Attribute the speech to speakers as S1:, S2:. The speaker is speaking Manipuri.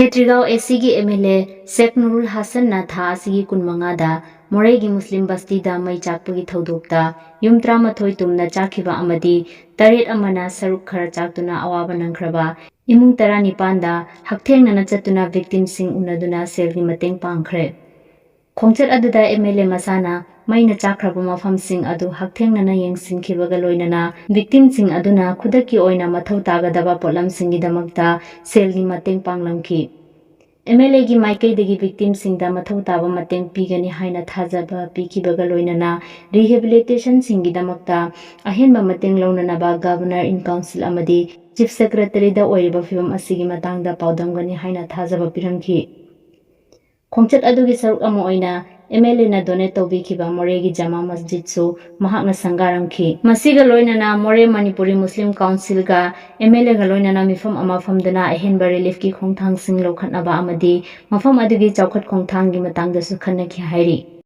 S1: Khetrigaon ACꯒꯤ MLA Sheikh Nurul Hassanna tha asigi kunmangada Morehgi Muslim Bastida mai chakpagi thodokta yum 13 tumna chakhiba amadi taret amana saruk khara chaktuna awaba nangkhraba imung 19 da Hakthengnana chattuna victimsing unaduna selgi Mateng Pangkhre khongchat aduda MLA masana Meina Chakkhraba mafamsing adu Hakthengnana Yengsinduna loinana victimsing aduna khudaki oina mathau tagadaba potlamsinggidamakta selgi mateng panglamki MLA gi maikaidagi victimsingda mathau taba mateng pigani haina thajaba pikibaga loinana rehabilitation singgidamakta ahenba mateng launanaba governor in council amadi chief secretary da oiriba fibam asigi matangda paudamgani haina thajaba piramki khongchat adugi saruk ama oina MLA na donate tawbikiba Morehgi Jama Masjid su mahakna sangaramki masiga loinana Moreh Manipuri Muslim Council ga MLA ga loinana mifam ama famdana ahenba relief ki khongthang sing lokhatnaba amadi mafam adugi chawkhat khongthang gi matangda su khanaki hairi